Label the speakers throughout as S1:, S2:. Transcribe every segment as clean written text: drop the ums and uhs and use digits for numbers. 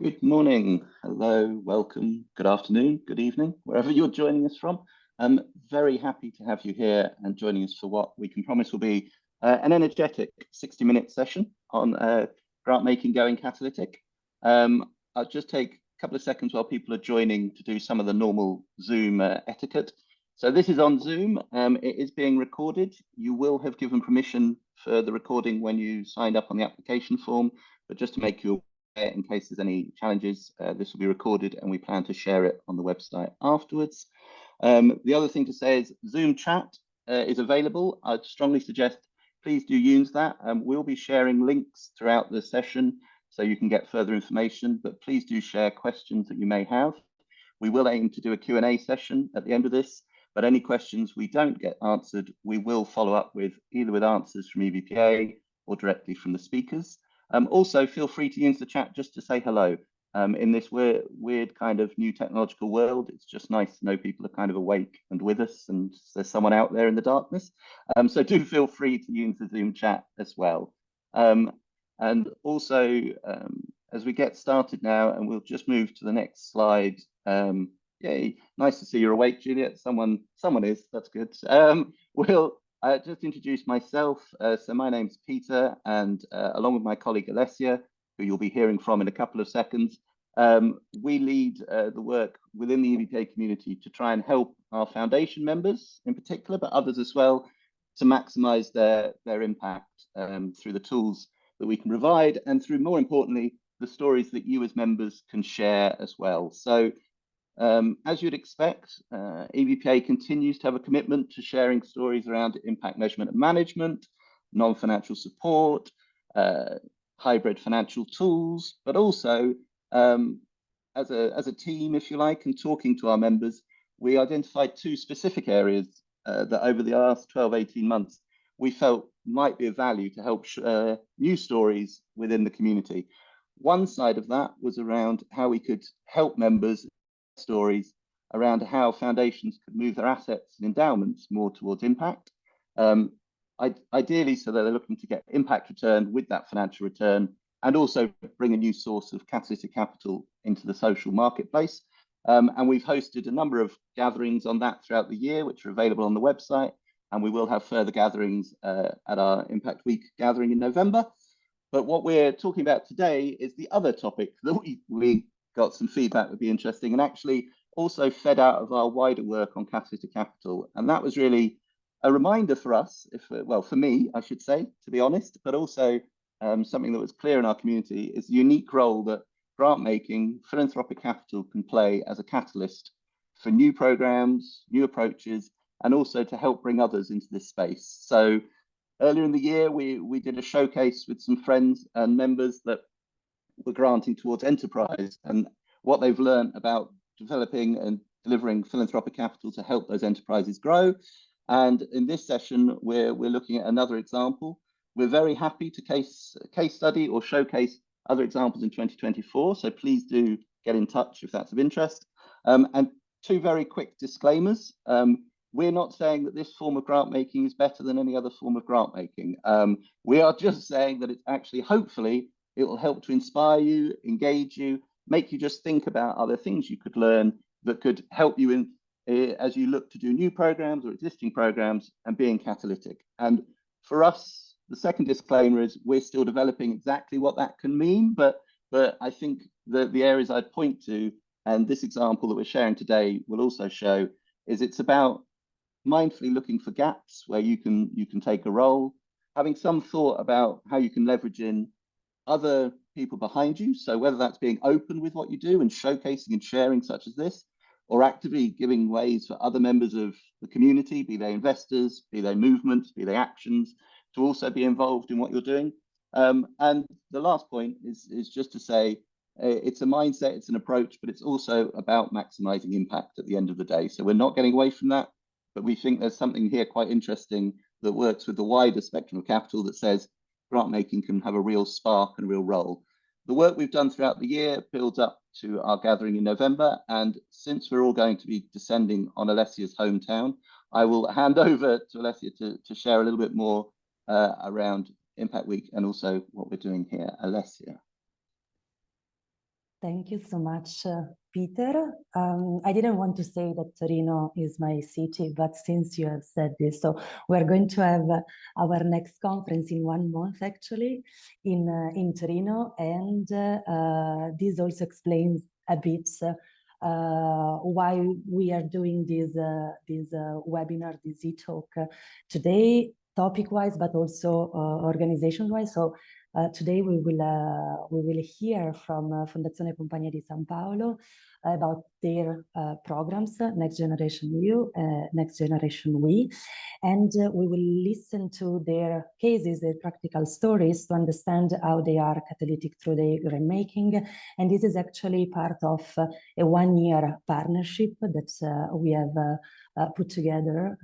S1: Good morning, hello, welcome, good afternoon, good evening, wherever you're joining us from. I'm very happy to have you here and joining us for what we can promise will be an energetic 60-minute session on grant making going catalytic. I'll just take a couple of seconds while people are joining to do some of the normal Zoom etiquette. So this is on Zoom. It is being recorded. You will have given permission for the recording when you signed up on the application form, but just to make you in case there's any challenges, this will be recorded and we plan to share it on the website afterwards. The other thing to say is Zoom chat is available. I'd strongly suggest please do use that. We'll be sharing links throughout the session so you can get further information, but please do share questions that you may have. We will aim to do a Q&A session at the end of this, but any questions we don't get answered, we will follow up with either with answers from EVPA or directly from the speakers. Also, feel free to use the chat just to say hello. In this weird kind of new technological world, it's just nice to know people are kind of awake and with us and there's someone out there in the darkness. So do feel free to use the Zoom chat as well. And also, as we get started now, and we'll just move to the next slide. Yay, nice to see you're awake, Juliet. Someone is, that's good. We'll just introduce myself. So my name's Peter, and along with my colleague Alessia, who you'll be hearing from in a couple of seconds, we lead the work within the EVPA community to try and help our foundation members in particular, but others as well, to maximize their impact through the tools that we can provide, and through, more importantly, the stories that you as members can share as well. So as you'd expect, EVPA continues to have a commitment to sharing stories around impact measurement and management, non-financial support, hybrid financial tools, but also as a team, if you like, and talking to our members, we identified two specific areas that over the last 12, 18 months, we felt might be of value to help share new stories within the community. One side of that was around how we could help members stories around how foundations could move their assets and endowments more towards impact. Ideally, so that they're looking to get impact return with that financial return, and also bring a new source of catalytic capital into the social marketplace. And we've hosted a number of gatherings on that throughout the year, which are available on the website. And we will have further gatherings at our Impact Week gathering in November. But what we're talking about today is the other topic that we got some feedback would be interesting, and actually also fed out of our wider work on catalytic capital. And that was really a reminder for us, well, for me, I should say, to be honest, but also something that was clear in our community is the unique role that grant making, philanthropic capital can play as a catalyst for new programs, new approaches, and also to help bring others into this space. So earlier in the year, we did a showcase with some friends and members that were granting towards enterprise and what they've learned about developing and delivering philanthropic capital to help those enterprises grow. And in this session, we're looking at another example. We're very happy to case study or showcase other examples in 2024. So please do get in touch if that's of interest. And two very quick disclaimers. We're not saying that this form of grant making is better than any other form of grant making. We are just saying that it's actually, hopefully, it will help to inspire you, engage you, make you just think about other things you could learn that could help you in as you look to do new programs or existing programs and being catalytic. And for us, the second disclaimer is we're still developing exactly what that can mean, but I think the areas I'd point to, and this example that we're sharing today will also show, is it's about mindfully looking for gaps where you can take a role, having some thought about how you can leverage in other people behind you. So whether that's being open with what you do and showcasing and sharing such as this, or actively giving ways for other members of the community, be they investors, be they movements, be they actions, to also be involved in what you're doing. And the last point is just to say, it's a mindset, it's an approach, but it's also about maximizing impact at the end of the day. So we're not getting away from that, but we think there's something here quite interesting that works with the wider spectrum of capital that says grant making can have a real spark and a real role. The work we've done throughout the year builds up to our gathering in November. And since we're all going to be descending on Alessia's hometown, I will hand over to Alessia to share a little bit more around Impact Week and also what we're doing here. Alessia.
S2: Thank you so much, Peter. I didn't want to say that Torino is my city, but since you have said this, so we're going to have our next conference in 1 month, actually, in Torino, and this also explains a bit why we are doing this webinar, this e-talk today, topic-wise, but also organization-wise. So today we will hear from Fondazione Compagnia di San Paolo about their programs, Next Generation EU, Next Generation We, and we will listen to their cases, their practical stories to understand how they are catalytic through their grantmaking. And this is actually part of a 1-year partnership that we have put together.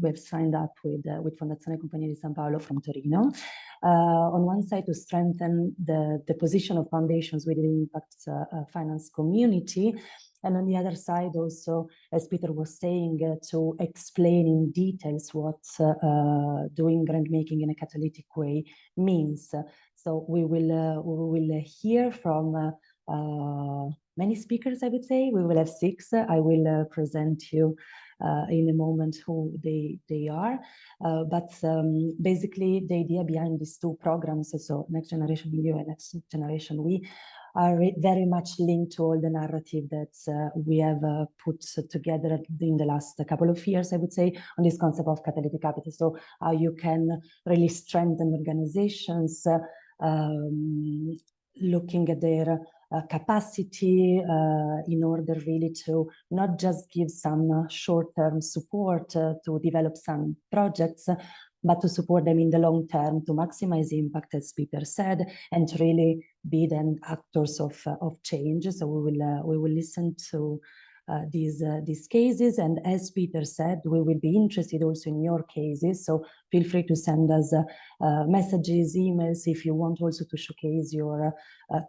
S2: We've signed up with Fondazione Compagnia di San Paolo from Torino. On one side, to strengthen the position of foundations within the impact finance community, and on the other side also, as Peter was saying, to explain in details what doing grantmaking in a catalytic way means. So we will hear from many speakers, I would say. We will have 6. I will present you in a moment who they are. But basically, the idea behind these 2 programs, so Next Generation EU and Next Generation We, are very much linked to all the narrative that we have put together in the last couple of years, I would say, on this concept of catalytic capital. So how you can really strengthen organizations, looking at their capacity in order really to not just give some short-term support to develop some projects, but to support them in the long term to maximize impact, as Peter said, and to really be then actors of change. So we will listen to these cases, and as Peter said, we will be interested also in your cases. So feel free to send us messages, emails, if you want also to showcase your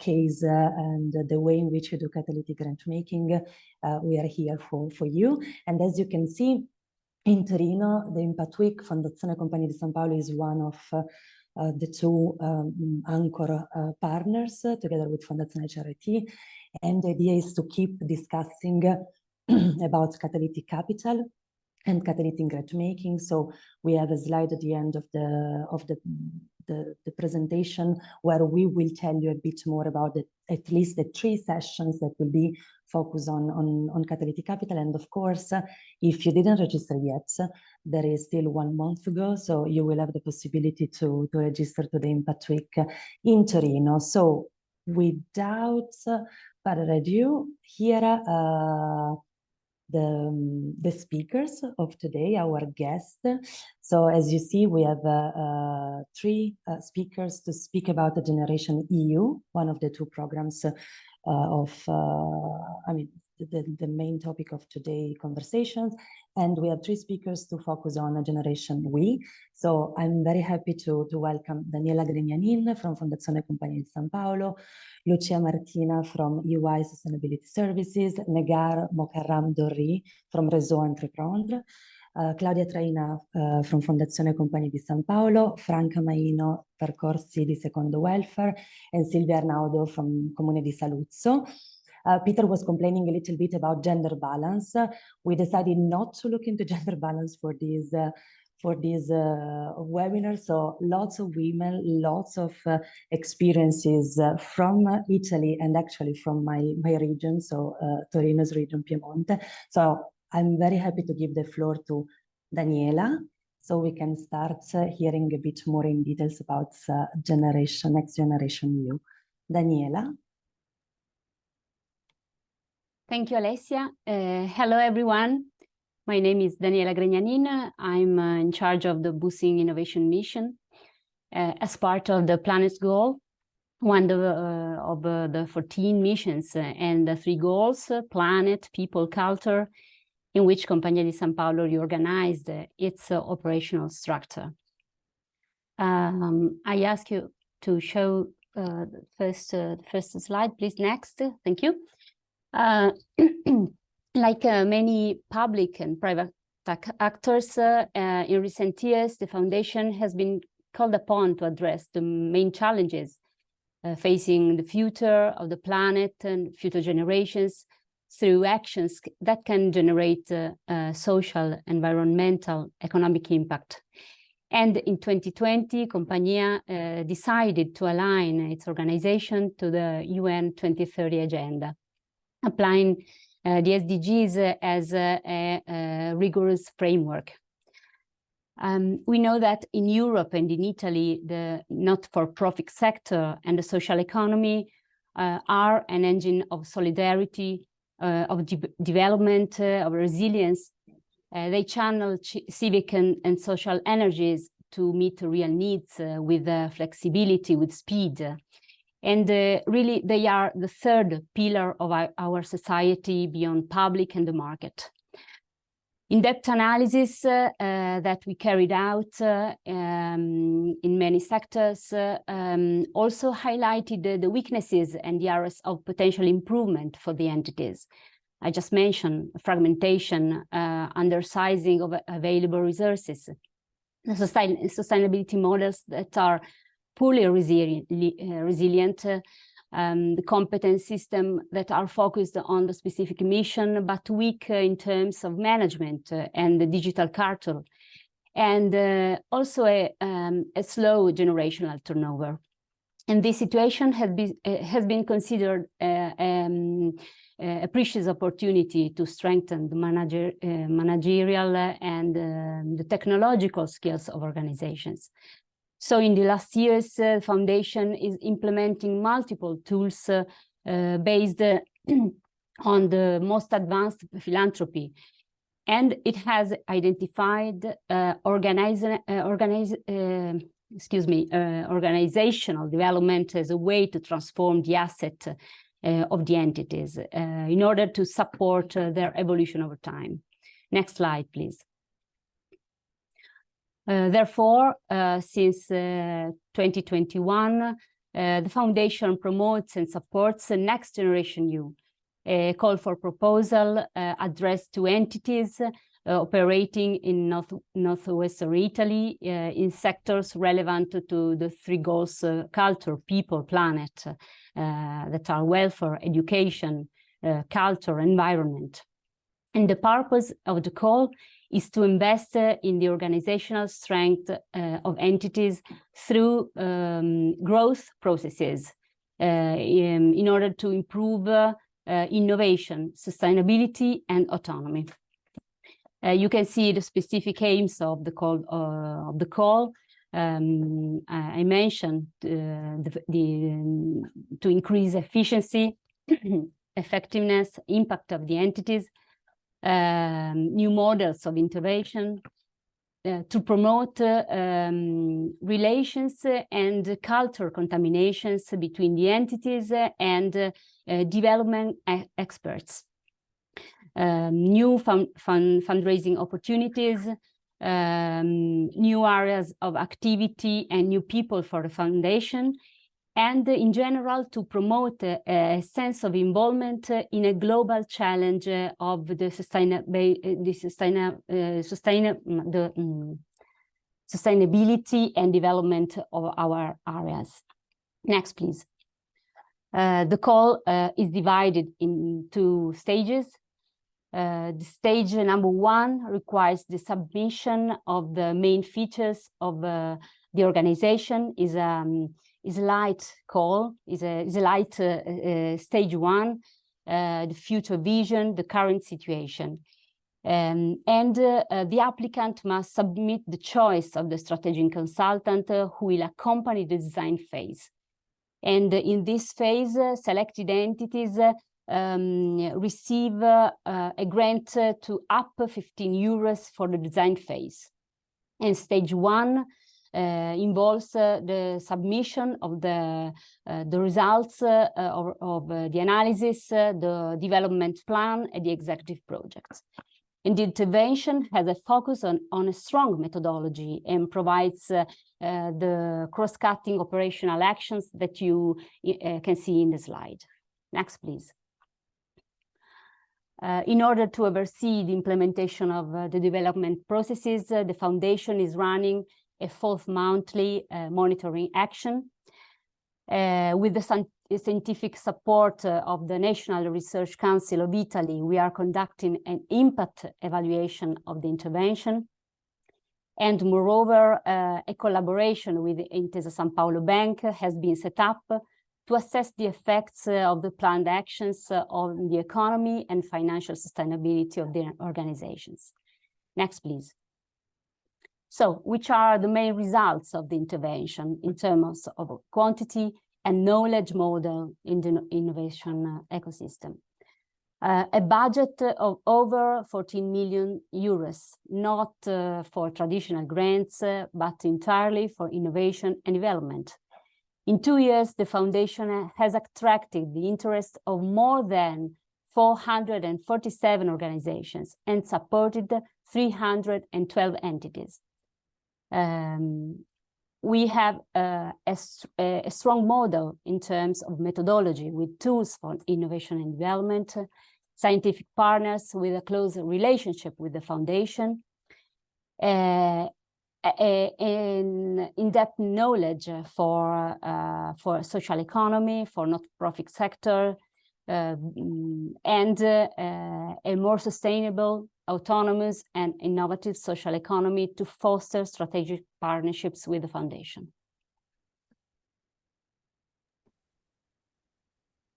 S2: case and the way in which you do catalytic grant making. We are here for you. And as you can see, in Torino, the Impact Week, Fondazione Compagnia di San Paolo is one of the 2 anchor partners together with Fondazione Charity. And the idea is to keep discussing about catalytic capital and catalytic grant making. So we have a slide at the end of the presentation where we will tell you a bit more about at least the 3 sessions that will be focused on catalytic capital. And of course, if you didn't register yet, there is still 1 month to go, so you will have the possibility to register to the Impact Week in Torino. So without further ado, here the speakers of today, our guests. So as you see, we have 3 speakers to speak about the Generation EU, one of the 2 programs the main topic of today's conversations. And we have 3 speakers to focus on a Generation We. So I'm very happy to welcome Daniela Grignanin from Fondazione Compagnia di San Paolo, Lucia Martina from UI Sustainability Services, Negar Mokarram Dorri from Réseau Entreprendre, Claudia Traina from Fondazione Compagnia di San Paolo, Franca Maino, Percorsi di Secondo Welfare, and Silvia Arnaudo from Comune di Saluzzo. Peter was complaining a little bit about gender balance. We decided not to look into gender balance for this webinar. So lots of women, lots of experiences from Italy and actually from my region, so Torino's region, Piemonte. So I'm very happy to give the floor to Daniela, so we can start hearing a bit more in details about Next Generation EU. Daniela.
S3: Thank you, Alessia. Hello, everyone. My name is Daniela Grignanin. I'm in charge of the Boosting Innovation Mission as part of the Planet's Goal, one of the 14 missions and the 3 goals, planet, people, culture, in which Compagnia di San Paolo reorganized its operational structure. I ask you to show the first slide, please. Next, thank you. Like many public and private actors in recent years, the Foundation has been called upon to address the main challenges facing the future of the planet and future generations through actions that can generate social, environmental, economic impact. And in 2020, Compagnia decided to align its organization to the UN 2030 agenda, applying the SDGs as a rigorous framework. We know that in Europe and in Italy, the not-for-profit sector and the social economy are an engine of solidarity, of development, of resilience. They channel civic and social energies to meet real needs with flexibility, with speed. And really, they are the third pillar of our society beyond public and the market. In-depth analysis that we carried out in many sectors also highlighted the weaknesses and the areas of potential improvement for the entities. I just mentioned fragmentation, undersizing of available resources, the sustainability models that are poorly resilient, the competence system that are focused on the specific mission, but weak in terms of management and the digital culture, and also a slow generational turnover. And this situation has been considered a precious opportunity to strengthen the managerial and the technological skills of organizations. So in the last years, the Foundation is implementing multiple tools based on the most advanced philanthropy. And it has identified organizational development as a way to transform the asset of the entities in order to support their evolution over time. Next slide, please. Therefore, since 2021, the Foundation promotes and supports the Next Generation EU, a call for proposal addressed to entities operating in northwestern Italy in sectors relevant to the three goals: culture, people, planet, that are welfare, education, culture, environment. And the purpose of the call is to invest in the organizational strength of entities through growth processes in order to improve innovation, sustainability, and autonomy. You can see the specific aims of the call. I mentioned to increase efficiency, effectiveness, impact of the entities, new models of intervention, to promote relations and cultural contaminations between the entities and development experts, new fundraising opportunities, new areas of activity and new people for the Foundation, and in general to promote a sense of involvement in a global challenge of the sustainability and development of our areas. Next, please. The call is divided in two stages. The stage number one requires the submission of the main features of the organization. Is a light call, is a light stage one, the future vision, the current situation. And the applicant must submit the choice of the strategic consultant who will accompany the design phase. And in this phase, selected entities receive a grant to up €15 for the design phase. And stage one involves the submission of the results of the analysis, the development plan, and the executive projects. And the intervention has a focus on a strong methodology and provides the cross-cutting operational actions that you can see in the slide. Next, please. In order to oversee the implementation of the development processes, the Foundation is running a 4th monthly monitoring action. With the scientific support of the National Research Council of Italy, we are conducting an impact evaluation of the intervention. And moreover, a collaboration with the Intesa Sanpaolo Bank has been set up to assess the effects of the planned actions on the economy and financial sustainability of the organizations. Next, please. So, which are the main results of the intervention in terms of quantity and knowledge model in the innovation ecosystem? A budget of over 14 million euros, not for traditional grants, but entirely for innovation and development. In 2 years, the foundation has attracted the interest of more than 447 organizations and supported 312 entities. We have a strong model in terms of methodology with tools for innovation and development, scientific partners with a close relationship with the foundation, in-depth knowledge for social economy, for not-profit sector, and a more sustainable, autonomous, and innovative social economy to foster strategic partnerships with the foundation.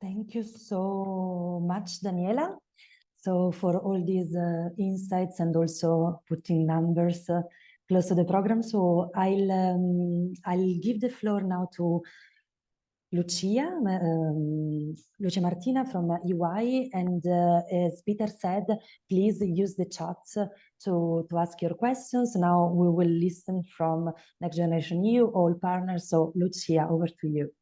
S2: Thank you so much, Daniela. So for all these insights and also putting numbers close to the program. So I'll give the floor now to Lucia Martina from EY, and as Peter said, please use the chat to ask your questions. Now we will listen from Next Generation EU, all partners. So Lucia, over to you.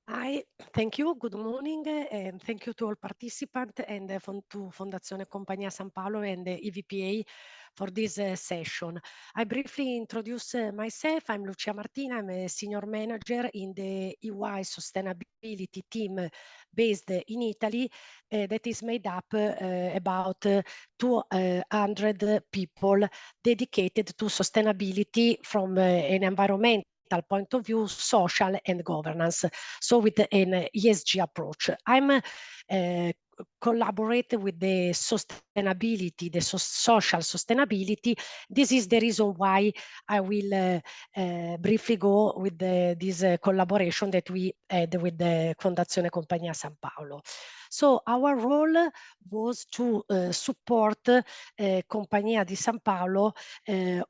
S4: Hi, thank you. Good morning, and thank you to all participants and to Fondazione Compagnia San Paolo and the EVPA for this session. I briefly introduce myself. I'm Lucia Martina. I'm a senior manager in the EY sustainability team based in Italy that is made up about 200 people dedicated to sustainability from an environmental point of view, social and governance, so with an ESG approach. I'm collaborate with the sustainability, the social sustainability. This is the reason why I will briefly go with this collaboration that we had with the Fondazione Compagnia San Paolo. So our role was to support Compagnia di San Paolo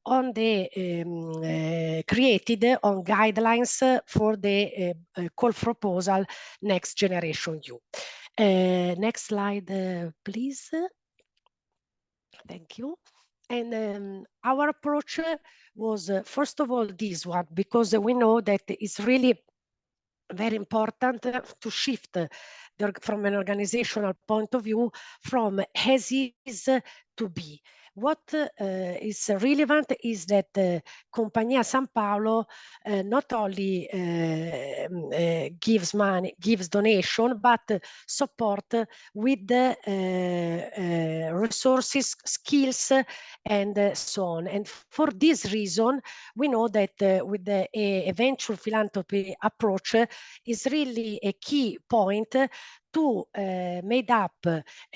S4: on the created on guidelines for the call proposal Next Generation EU. Next slide, please. Thank you. And our approach was, first of all, this one, because we know that it's really very important to shift from an organizational point of view from as is to be. What is relevant is that Compagnia San Paolo not only gives money, gives donation, but support with the resources, skills, and so on. And for this reason, we know that with the venture philanthropy approach is really a key point to made up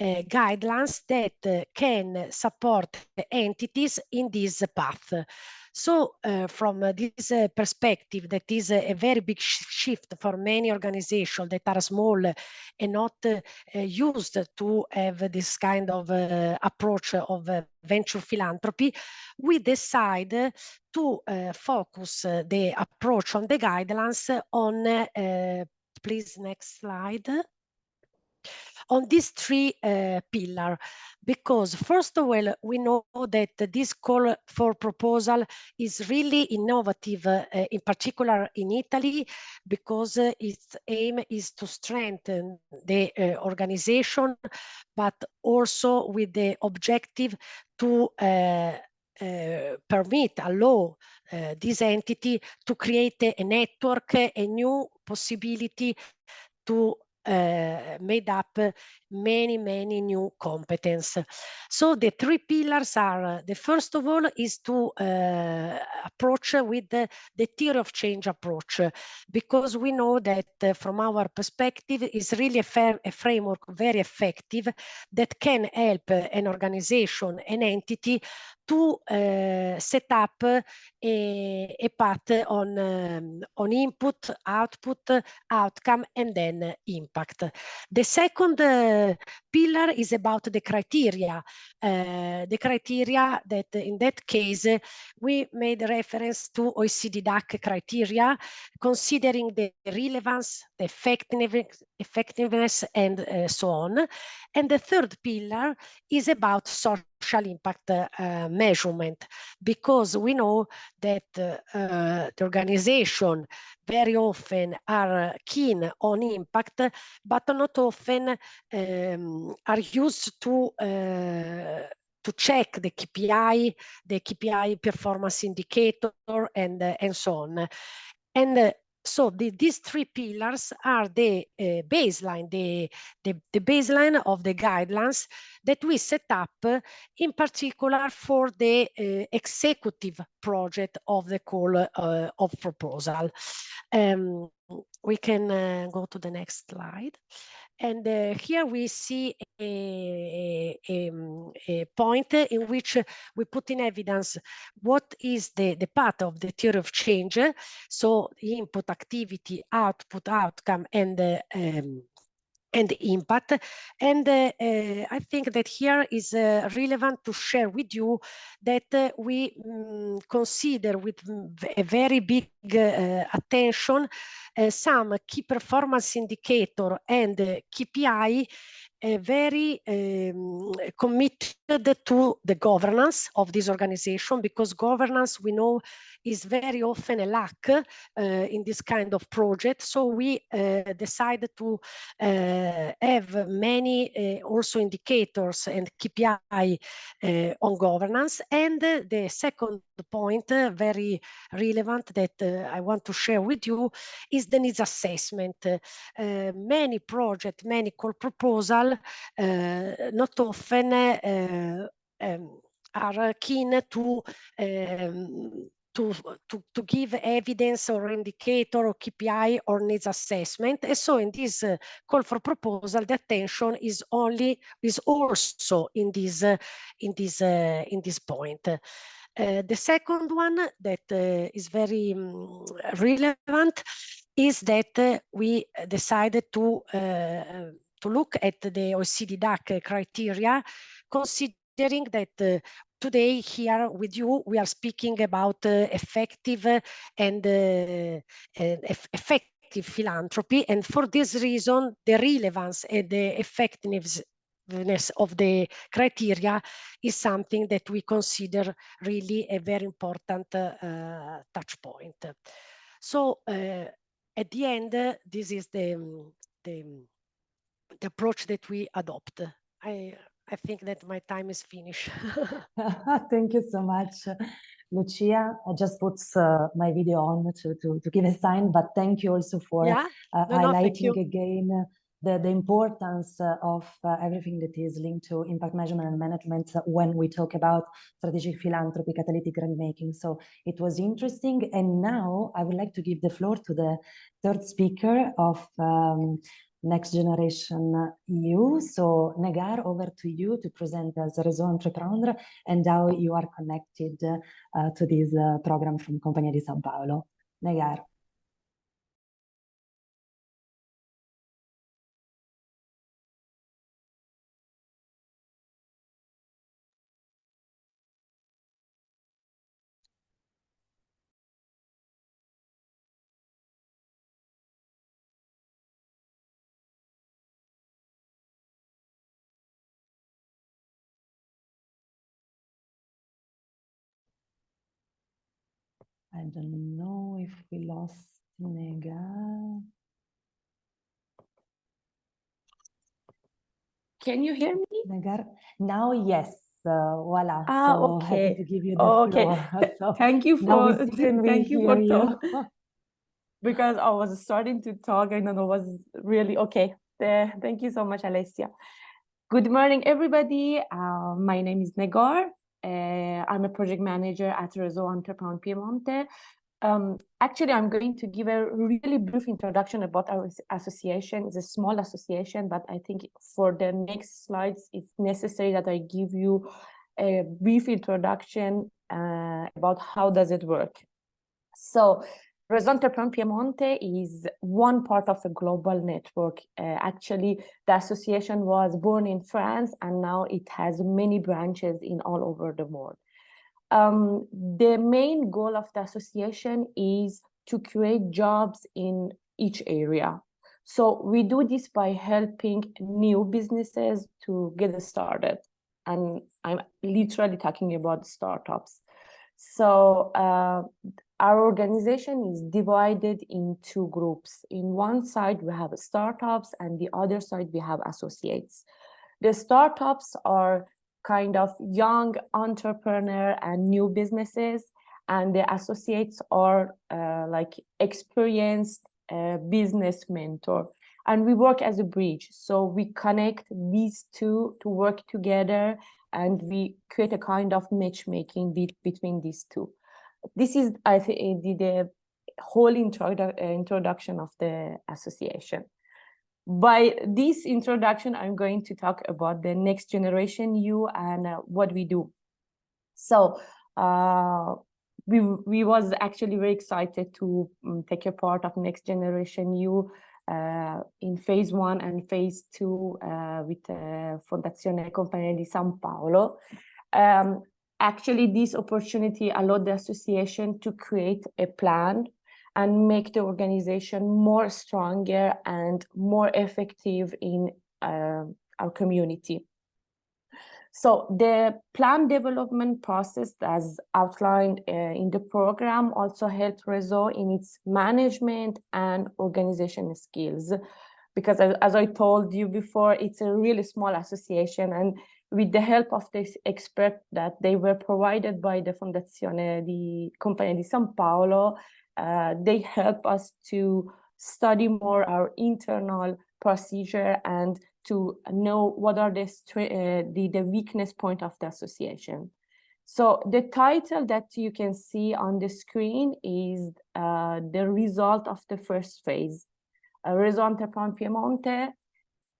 S4: guidelines that can support entities in this path. So from this perspective, that is a very big shift for many organizations that are small and not used to have this kind of approach of venture philanthropy, we decide to focus the approach on the guidelines on, please, next slide, on these three pillars, because first of all, we know that this call for proposal is really innovative, in particular in Italy, because its aim is to strengthen the organization, but also with the objective to allow this entity to create a network, a new possibility to made up many new competences. So the three pillars are, the first of all is to approach with the theory of change approach, because we know that from our perspective is really a framework very effective that can help an organization, an entity to set up a path on input, output, outcome, and then impact. The second pillar is about the criteria. The criteria that in that case we made reference to OECD DAC criteria, considering the relevance, the effectiveness, and so on. And the third pillar is about social impact measurement, because we know that the organization very often are keen on impact, but not often are used to check the KPI performance indicator, and so on. And so these three pillars are the baseline, the baseline of the guidelines that we set up in particular for the executive project of the call of proposal. We can go to the next slide. And here we see a point in which we put in evidence what is the path of the theory of change. So input, activity, output, outcome, and impact. And I think that here is relevant to share with you that we consider with a very big attention some key performance indicator and KPI very committed to the governance of this organization, because governance, we know, is very often a lack in this kind of project. So we decided to have many also indicators and KPI on governance. And the second point, very relevant, that I want to share with you is the needs assessment. Many projects, many call proposal, not often are keen to give evidence or indicator or KPI or needs assessment. And so in this call for proposal, the attention is also in this point. The second one that is very relevant is that we decided to look at the OECD DAC criteria, considering that today here with you, we are speaking about effective and effective philanthropy. And for this reason, the relevance and the effectiveness of the criteria is something that we consider really a very important touch point. So at the end, this is the approach that we adopt. I think that my time is finished.
S2: Thank you so much, Lucia. I just put my video on to give a sign, but thank you also for highlighting again the importance of everything that is linked to impact measurement and management when we talk about strategic philanthropy, catalytic grantmaking. So it was interesting. And now I would like to give the floor to the third speaker of Next Generation EU. So Negar, over to you to present as a réseau entrepreneur and how you are connected to this program from Compagnia di São Paulo. Negar. I don't know if we lost Negar.
S5: Can you hear me?
S2: Negar, now yes. Voila.
S5: So okay.
S2: Happy to give you the floor. So
S5: thank you for
S2: talking.
S5: Because I was starting to talk and then it was really okay. Thank you so much, Alessia. Good morning, everybody. My name is Negar. I'm a project manager at Réseau Entreprendre Piemonte. Actually, I'm going to give a really brief introduction about our association. It's a small association, but I think for the next slides, it's necessary that I give you a brief introduction about how does it work. So, Réseau Entreprendre Piemonte is one part of a global network. Actually, the association was born in France, and now it has many branches in all over the world. The main goal of the association is to create jobs in each area. So we do this by helping new businesses to get started. And I'm literally talking about startups. So our organization is divided in two groups. In one side, we have startups, and the other side, we have associates. The startups are kind of young entrepreneur and new businesses, and the associates are like experienced business mentor. And we work as a bridge. So we connect these two to work together, and we create a kind of matchmaking between these two. This is, I think, the whole introduction of the association. By this introduction, I'm going to talk about the Next Generation U and what we do. So we was actually very excited to take a part of Next Generation U in phase 1 and phase 2 with Fondazione Compagnia di San Paolo. Actually, this opportunity allowed the association to create a plan and make the organization more stronger and more effective in our community. So the plan development process, as outlined in the program, also helped Réseau in its management and organization skills. Because as I told you before, it's a really small association, and with the help of this expert that they were provided by the Fondazione di Compagnia di San Paolo, they help us to study more our internal procedure and to know what are the weakness point of the association. So the title that you can see on the screen is the result of the first phase. Réseau Entreprendre Piemonte,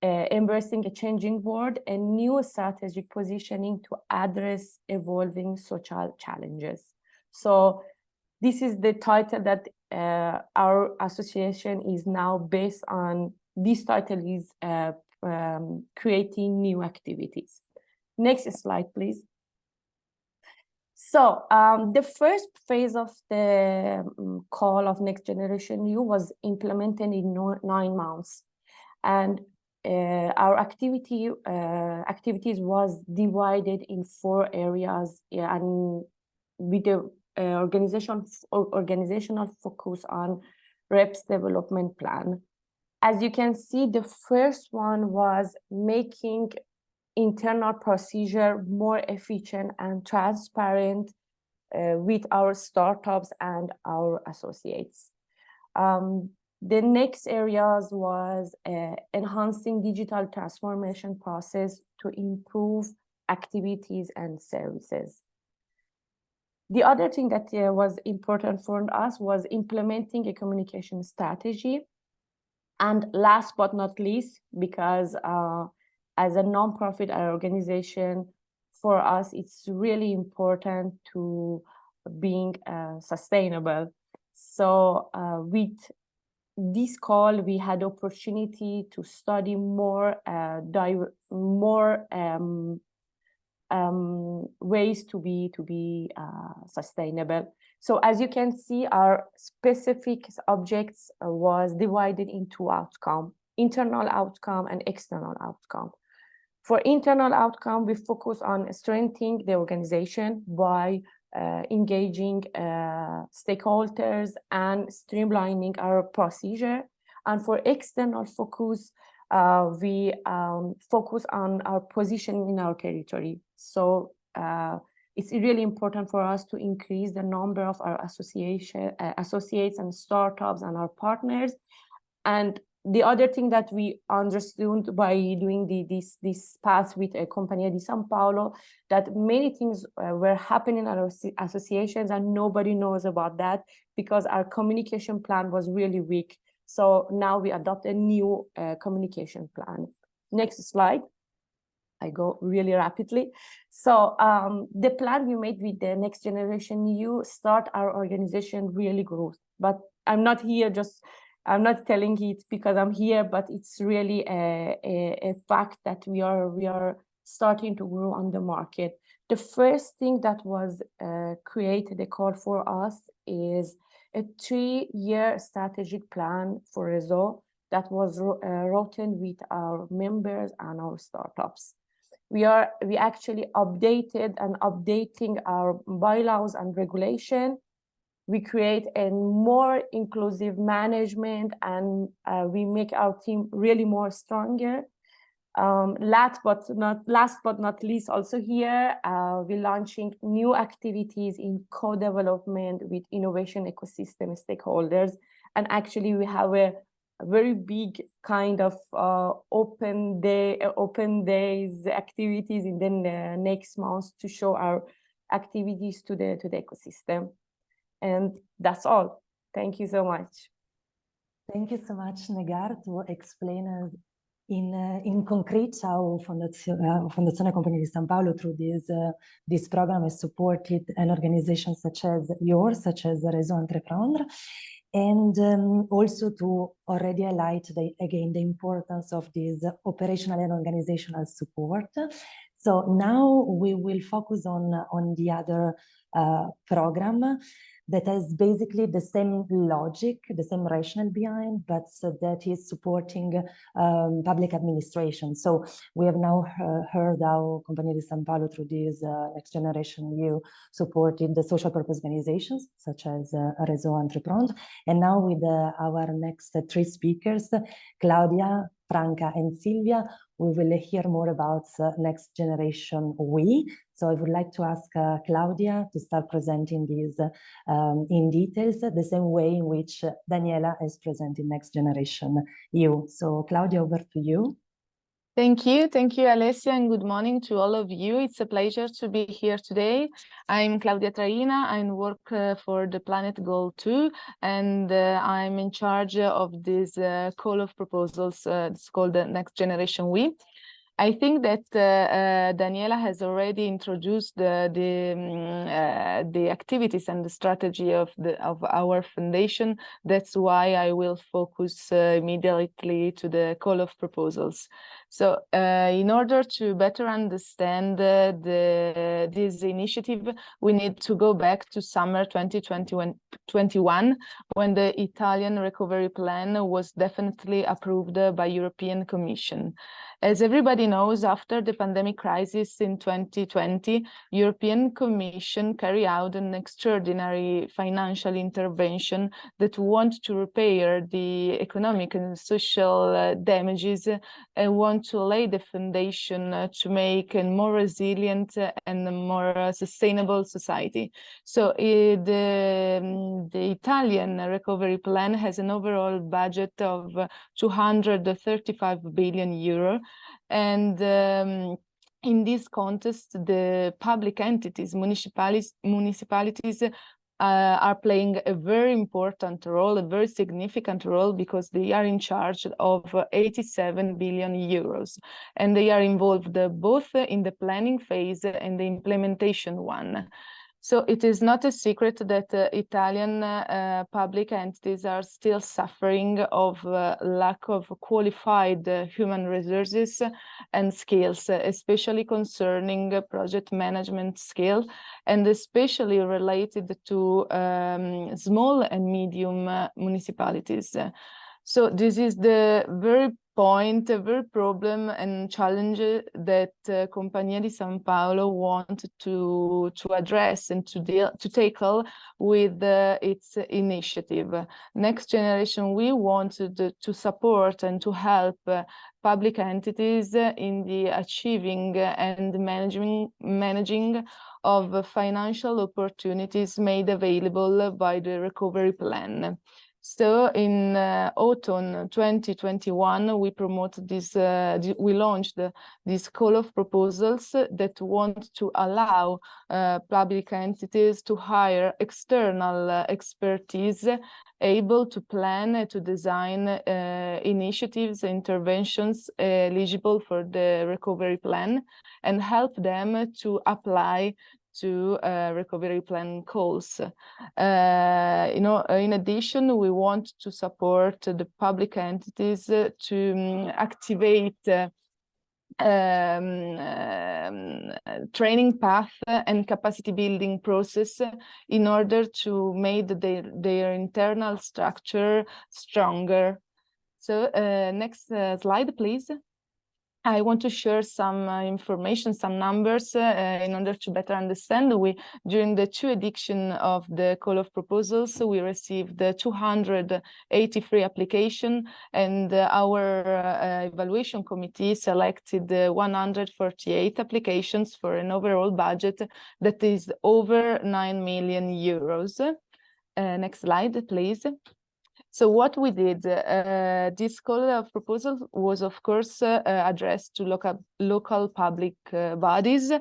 S5: embracing a changing world and new strategic positioning to address evolving social challenges. So this is the title that our association is now based on. This title is creating new activities. Next slide, please. So the first phase of the call of Next Generation U was implemented in 9 months. And our activities was divided in 4 areas, and with the organizational focus on reps development plan. As you can see, the first one was making internal procedure more efficient and transparent with our startups and our associates. The next areas was enhancing digital transformation process to improve activities and services. The other thing that was important for us was implementing a communication strategy. And last but not least, because as a nonprofit organization, for us, it's really important to being sustainable. So with this call, we had opportunity to study more ways to be sustainable. So as you can see, our specific objects was divided into outcome, internal outcome and external outcome. For internal outcome, we focus on strengthening the organization by engaging stakeholders and streamlining our procedure. And for external focus, we focus on our position in our territory. So it's really important for us to increase the number of our associates and startups and our partners. And the other thing that we understood by doing this path with Compagnia di San Paolo, that many things were happening in our associations and nobody knows about that because our communication plan was really weak. So now we adopt a new communication plan. Next slide. I go really rapidly. So the plan we made with the Next Generation EU start our organization really growth. But I'm not here I'm not telling it because I'm here, but it's really a fact that we are starting to grow on the market. The first thing that was created a call for us is a 3-year strategic plan for Réseau that was written with our members and our startups. We actually updated and updating our bylaws and regulation. We create a more inclusive management and we make our team really more stronger. Last but not least, also here, we're launching new activities in co-development with innovation ecosystem stakeholders. And actually we have a very big kind of open days activities in the next month to show our activities to the ecosystem. And that's all. Thank you so much.
S2: Thank you so much, Negar, to explain in concrete how Fondazione Compagnia di San Paolo through this program has supported an organization such as yours, such as Réseau Entreprendre, and also to already highlight again the importance of this operational and organizational support. So now we will focus on the other program that has basically the same logic, the same rationale behind, but that is supporting public administration. So we have now heard how Compagnia di San Paolo through this Next Generation EU supported the social purpose organizations such as Réseau Entreprendre. And now with our next 3 speakers, Claudia, Franca and Silvia, we will hear more about Next Generation We. So I would like to ask Claudia to start presenting these in details, the same way in which Daniela is presenting Next Generation EU. So Claudia, over to you.
S6: Thank you, Alessia, and good morning to all of you. It's a pleasure to be here today. I'm Claudia Traina. I work for the Planet Goal 2, and I'm in charge of this call of proposals. It's called the Next Generation We. I think that Daniela has already introduced the activities and the strategy of our foundation. That's why I will focus immediately to the call of proposals. So in order to better understand this initiative, we need to go back to summer 2021, when the Italian recovery plan was definitely approved by European Commission. As everybody knows, after the pandemic crisis in 2020, European Commission carried out an extraordinary financial intervention that want to repair the economic and social damages and want to lay the foundation to make a more resilient and a more sustainable society. So the Italian recovery plan has an overall budget of 235 billion euro. And in this context, the public entities, municipalities are playing a very important role, a very significant role, because they are in charge of 87 billion euros. And they are involved both in the planning phase and the implementation one. So it is not a secret that Italian public entities are still suffering of lack of qualified human resources and skills, especially concerning project management skill, and especially related to small and medium municipalities. So this is the very problem and challenge that Compagnia di San Paolo wanted to address and to tackle with its initiative. Next Generation We wanted to support and to help public entities in the achieving and managing of financial opportunities made available by the recovery plan. So in autumn 2021, we promoted this, we launched this call of proposals that want to allow public entities to hire external expertise able to plan, to design initiatives, interventions eligible for the recovery plan, and help them to apply to recovery plan calls. In addition, we want to support the public entities to activate training path and capacity building process in order to make their internal structure stronger. So next slide, please. I want to share some information, some numbers in order to better understand. During the 2 editions of the call of proposals, we received 283 applications, and our evaluation committee selected 148 applications for an overall budget that is over 9 million euros. Next slide, please. So what we did, this call of proposal was, of course, addressed to local public bodies,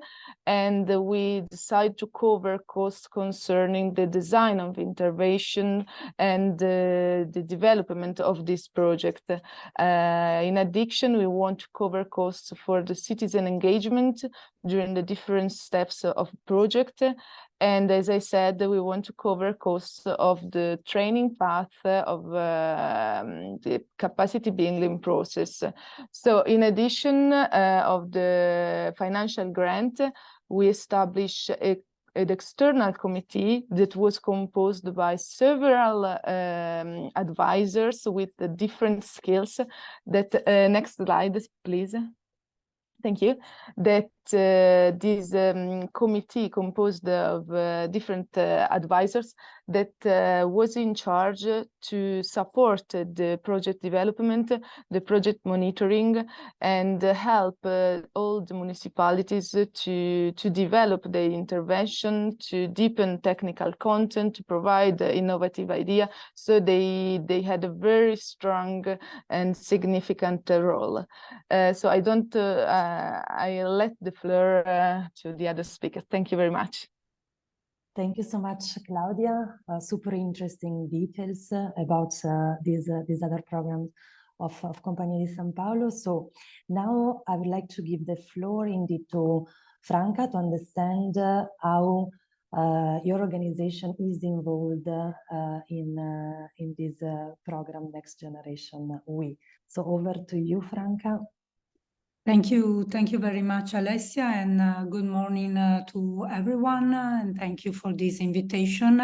S6: and we decided to cover costs concerning the design of intervention and the development of this project. In addition, we want to cover costs for the citizen engagement during the different steps of the project. And as I said, we want to cover costs of the training path of the capacity building process. So in addition of the financial grant, we established an external committee that was composed by several advisors with different skills. That next slide, please. Thank you. That this committee composed of different advisors that was in charge to support the project development, the project monitoring, and help all the municipalities to develop the intervention, to deepen technical content, to provide innovative idea. So they had a very strong and significant role. So I let the floor to the other speaker. Thank you very much.
S2: Thank you so much, Claudia. Super interesting details about these other programs of Compagnia di San Paolo. So now I would like to give the floor indeed to Franca to understand how your organization is involved in this program, Next Generation We. So over to you, Franca.
S7: Thank you very much, Alessia, and good morning to everyone, and thank you for this invitation.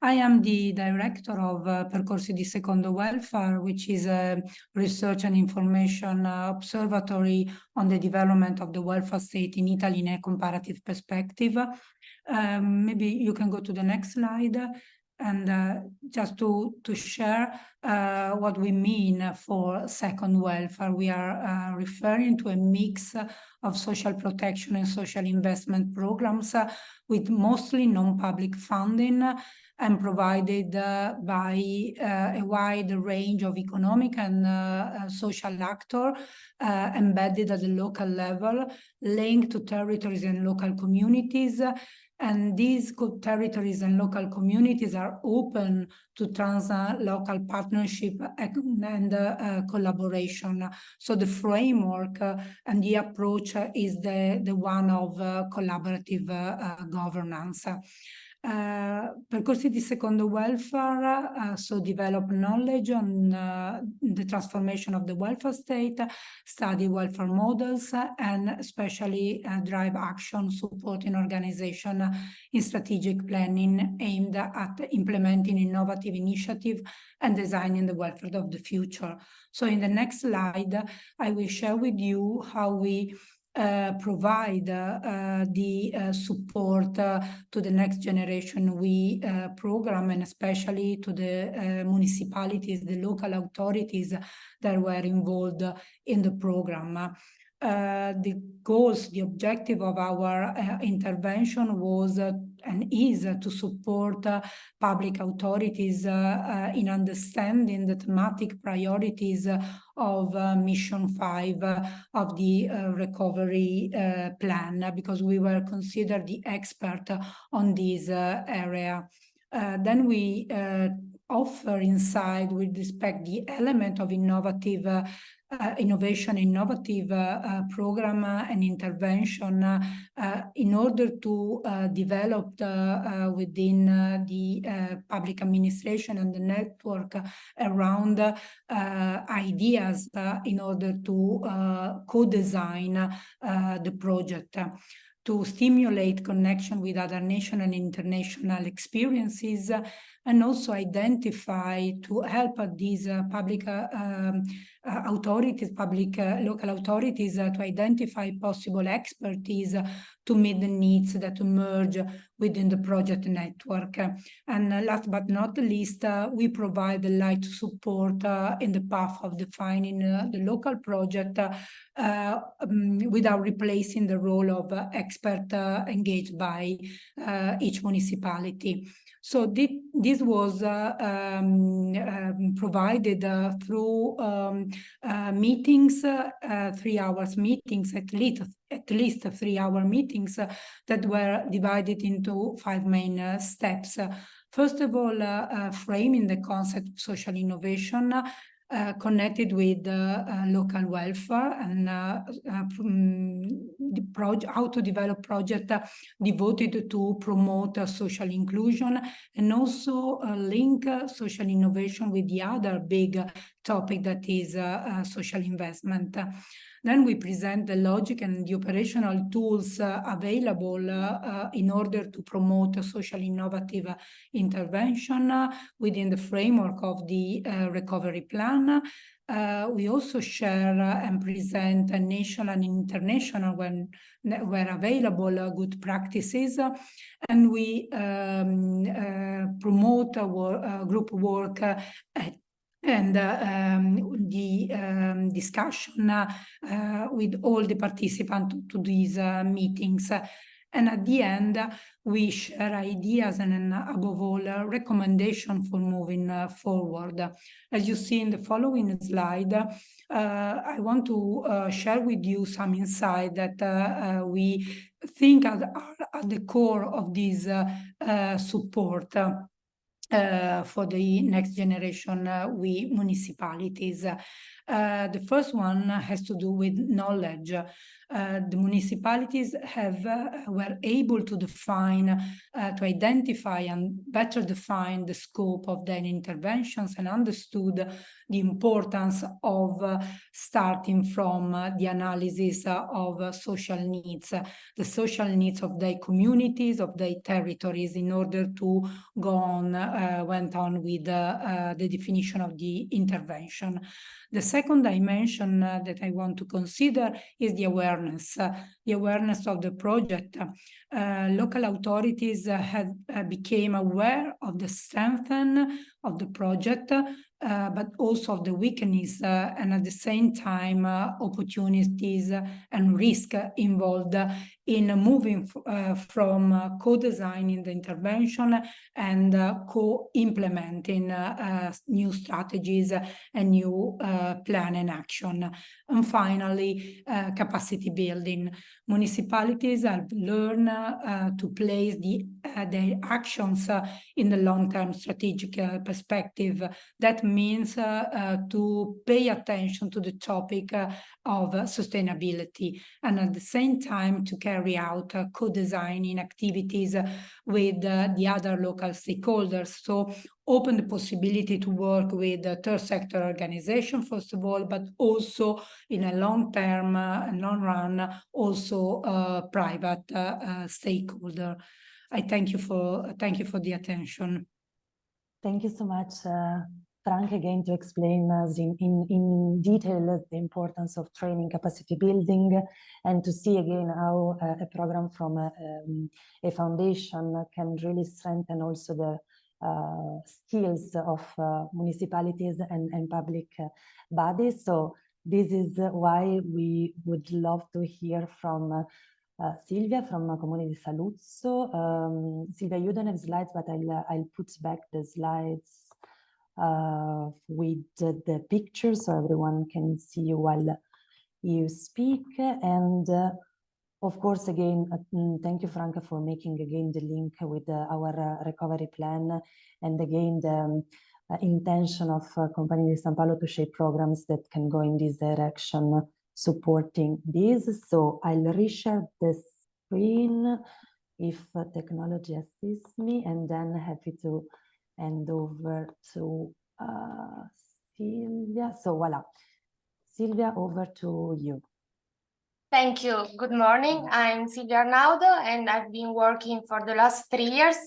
S7: I am the director of Percorsi di Secondo Welfare, which is a research and information observatory on the development of the welfare state in Italy in a comparative perspective. Maybe you can go to the next slide. And just to share what we mean for second welfare, we are referring to a mix of social protection and social investment programs with mostly non-public funding and provided by a wide range of economic and social actors embedded at the local level, linked to territories and local communities. And these territories and local communities are open to trans-local partnership and collaboration. So the framework and the approach is the one of collaborative governance. Percorsi di Secondo Welfare so develop knowledge on the transformation of the welfare state, study welfare models, and especially drive action supporting organization in strategic planning aimed at implementing innovative initiatives and designing the welfare of the future. So in the next slide, I will share with you how we provide the support to the Next Generation We program, and especially to the municipalities, the local authorities that were involved in the program. The goals, the objective of our intervention was and is to support public authorities in understanding the thematic priorities of Mission 5 of the recovery plan, because we were considered the expert on this area. Then we offer inside with respect the element of innovative innovative program and intervention in order to develop within the public administration and the network around ideas in order to co-design the project, to stimulate connection with other national and international experiences, and also identify, to help these public authorities, local authorities to identify possible expertise to meet the needs that emerge within the project network. And last but not least, we provide the light support in the path of defining the local project without replacing the role of expert engaged by each municipality. So this was provided through meetings, 3 hours meetings, at least 3 hour meetings that were divided into 5 main steps. First of all, framing the concept of social innovation connected with local welfare and how to develop project devoted to promote social inclusion, and also link social innovation with the other big topic that is social investment. Then we present the logic and the operational tools available in order to promote social innovative intervention within the framework of the recovery plan. We also share and present national and international, when where available, good practices, and we promote group work and the discussion with all the participants to these meetings. And at the end, we share ideas and above all, recommendation for moving forward. As you see in the following slide, I want to share with you some insight that we think are at the core of this support for the next generation municipalities. The first one has to do with knowledge. The municipalities were able to define, to identify and better define the scope of their interventions, and understood the importance of starting from the analysis of social needs, the social needs of their communities, of their territories, in order to went on with the definition of the intervention. The second dimension that I want to consider is the awareness of the project. Local authorities became aware of the strength of the project, but also of the weakness, and at the same time opportunities and risk involved in moving from co-designing the intervention and co-implementing new strategies and new plan and action. And finally, capacity building. Municipalities have learned to place their actions in the long-term strategic perspective. That means to pay attention to the topic of sustainability, and at the same time to carry out co-designing activities with the other local stakeholders. So open the possibility to work with the third sector organization, first of all, but also in a long-term, long run, also private stakeholder. I thank you for the attention.
S2: Thank you so much, Frank, again, to explain us in detail the importance of training, capacity building, and to see again how a program from a foundation can really strengthen also the skills of municipalities and public bodies. So this is why we would love to hear from Silvia from Comune di Saluzzo. Silvia, you don't have slides, but I'll put back the slides with the pictures so everyone can see you while you speak. And of course, again, thank you, Franca, for making again the link with our recovery plan, and again the intention of Compagnia di San Paolo to shape programs that can go in this direction, supporting this. So I'll reshare the screen if technology assists me, and then happy to hand over to Silvia. So voila, Silvia, over to you.
S8: Thank you. Good morning. I'm Silvia Arnaudo, and I've been working for the last 3 years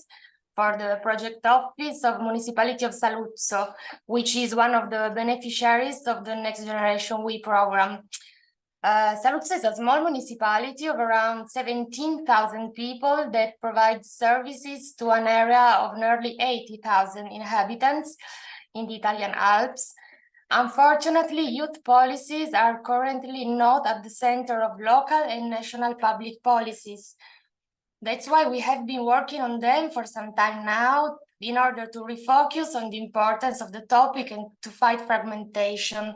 S8: for the project office of Municipality of Saluzzo, which is one of the beneficiaries of the Next Generation We program. Saluzzo is a small municipality of around 17,000 people that provides services to an area of nearly 80,000 inhabitants in the Italian Alps. Unfortunately, youth policies are currently not at the center of local and national public policies. That's why we have been working on them for some time now in order to refocus on the importance of the topic and to fight fragmentation.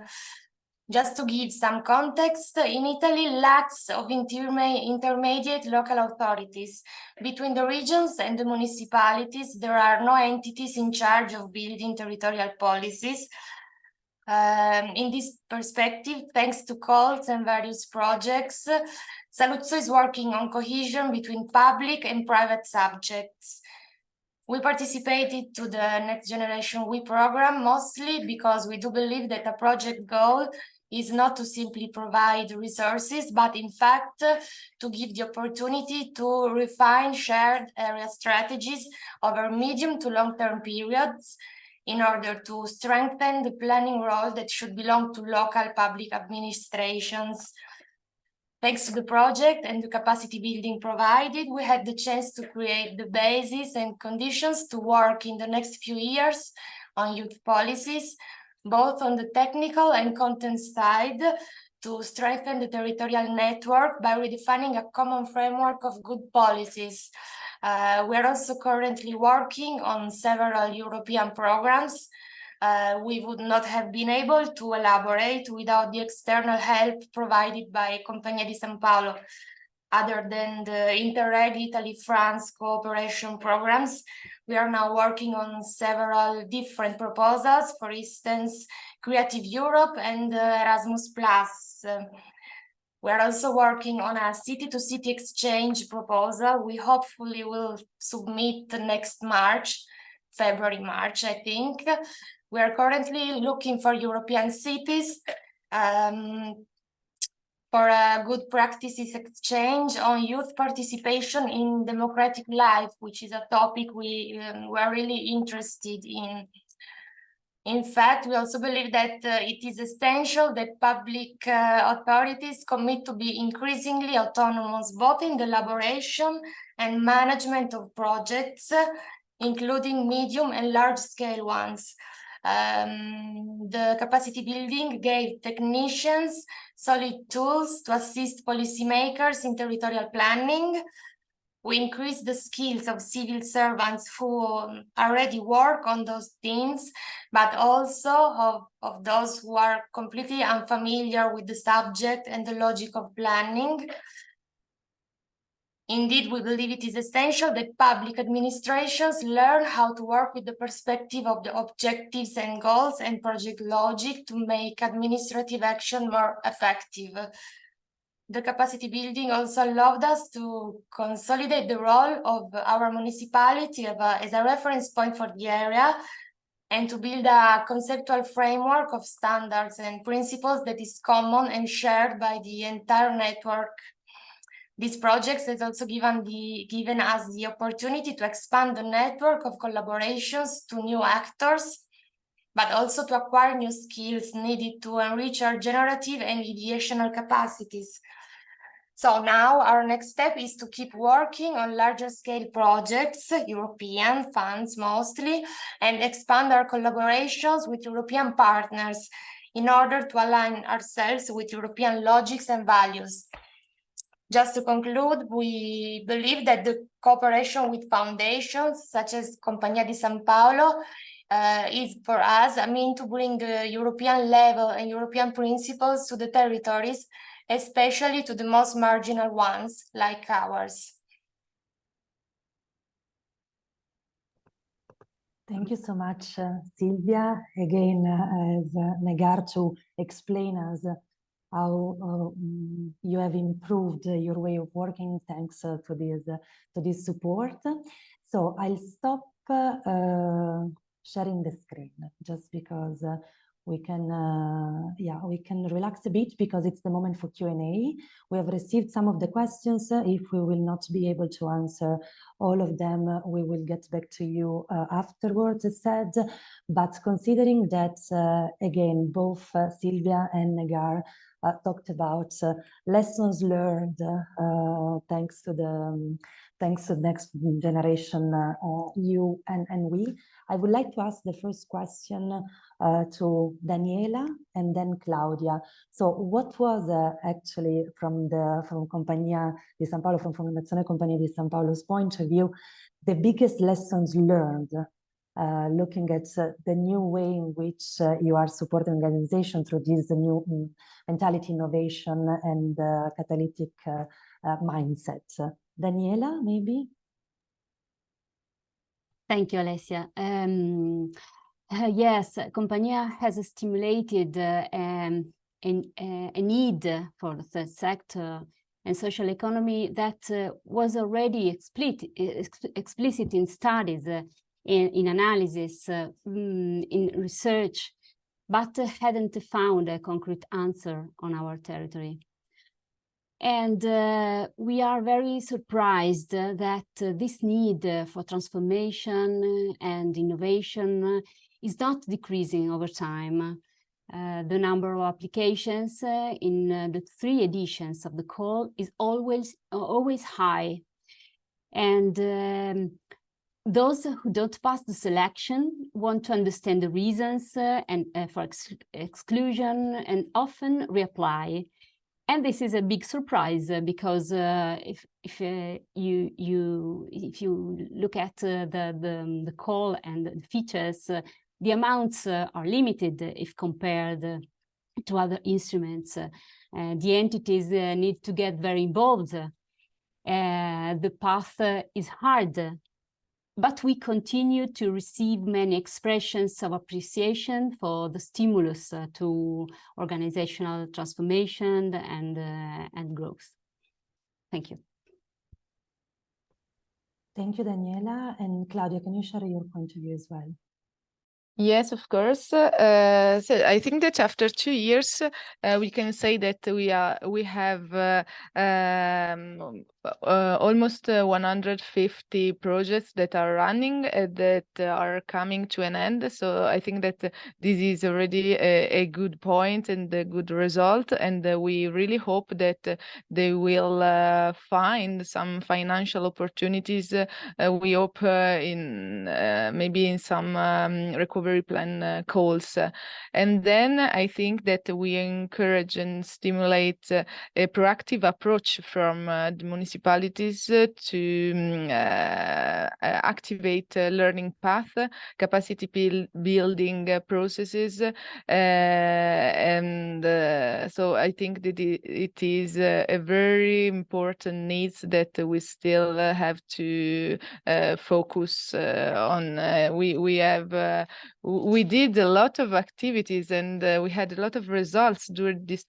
S8: Just to give some context, in Italy, lacks of intermediate local authorities. Between the regions and the municipalities, there are no entities in charge of building territorial policies. In this perspective, thanks to calls and various projects, Saluzzo is working on cohesion between public and private subjects. We participated to the Next Generation We program mostly because we do believe that a project goal is not to simply provide resources, but in fact to give the opportunity to refine shared area strategies over medium to long-term periods in order to strengthen the planning role that should belong to local public administrations. Thanks to the project and the capacity building provided, we had the chance to create the basis and conditions to work in the next few years on youth policies, both on the technical and content side, to strengthen the territorial network by redefining a common framework of good policies. We are also currently working on several European programs. We would not have been able to elaborate without the external help provided by Compagnia di San Paolo. Other than the Interreg Italy-France cooperation programs, we are now working on several different proposals, for instance, Creative Europe and Erasmus+. We are also working on a city-to-city exchange proposal. We hopefully will submit next March, February-March, I think. We are currently looking for European cities for a good practices exchange on youth participation in democratic life, which is a topic we are really interested in. In fact, we also believe that it is essential that public authorities commit to be increasingly autonomous, both in the elaboration and management of projects, including medium and large-scale ones. The capacity building gave technicians solid tools to assist policymakers in territorial planning. We increased the skills of civil servants who already work on those things, but also of those who are completely unfamiliar with the subject and the logic of planning. Indeed, we believe it is essential that public administrations learn how to work with the perspective of the objectives and goals and project logic to make administrative action more effective. The capacity building also allowed us to consolidate the role of our municipality as a reference point for the area and to build a conceptual framework of standards and principles that is common and shared by the entire network. These projects have also given us the opportunity to expand the network of collaborations to new actors, but also to acquire new skills needed to enrich our generative and ideational capacities. So now our next step is to keep working on larger scale projects, European funds mostly, and expand our collaborations with European partners in order to align ourselves with European logics and values. Just to conclude, we believe that the cooperation with foundations such as Compagnia di San Paolo is for us a mean to bring the European level and European principles to the territories, especially to the most marginal ones like ours.
S2: Thank you so much, Silvia. Again, as Negar to explain us how you have improved your way of working thanks to this support. So I'll stop sharing the screen just because we can relax a bit because it's the moment for Q&A. We have received some of the questions. If we will not be able to answer all of them, we will get back to you afterwards, as said. But considering that, again, both Silvia and Negar talked about lessons learned thanks to the next generation, you and we, I would like to ask the first question to Daniela and then Claudia. So what was actually from Compagnia di San Paolo, from Fondazione Compagnia di San Paolo's point of view, the biggest lessons learned looking at the new way in which you are supporting organization through this new mentality, innovation, and catalytic mindset? Daniela, maybe?
S3: Thank you, Alessia. Yes, Compagnia has stimulated a need for the third sector and social economy that was already explicit in studies, in analysis, in research, but hadn't found a concrete answer on our territory. And we are very surprised that this need for transformation and innovation is not decreasing over time. The number of applications in the 3 editions of the call is always high. And those who don't pass the selection want to understand the reasons and for exclusion and often reapply. And this is a big surprise because if you look at the call and the features, the amounts are limited if compared to other instruments. The entities need to get very involved. The path is hard, but we continue to receive many expressions of appreciation for the stimulus to organizational transformation and growth. Thank you.
S2: Thank you, Daniela. And Claudia, can you share your point of view as well?
S6: Yes, of course. So I think that after 2 years, we can say that we have almost 150 projects that are running that are coming to an end. So I think that this is already a good point and a good result. And we really hope that they will find some financial opportunities. We hope in maybe in some recovery plan calls. And then I think that we encourage and stimulate a proactive approach from the municipalities to activate learning path, capacity building processes. And so I think that it is a very important needs that we still have to focus on. We did a lot of activities and we had a lot of results during these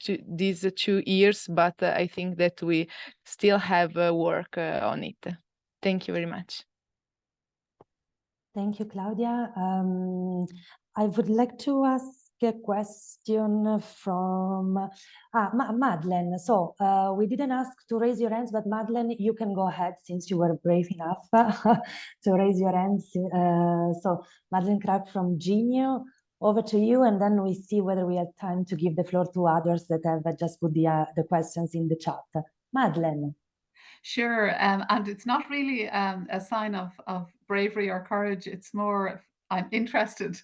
S6: 2 years, but I think that we still have work on it. Thank you very much.
S2: Thank you, Claudia. I would like to ask a question from Madeleine. So we didn't ask to raise your hands, but Madeleine, you can go ahead since you were brave enough to raise your hands. So Madeleine Clark from Genio, over to you, and then we see whether we have time to give the floor to others that have just put the questions in the chat. Madeleine.
S9: Sure, and it's not really a sign of bravery or courage. It's more I'm interested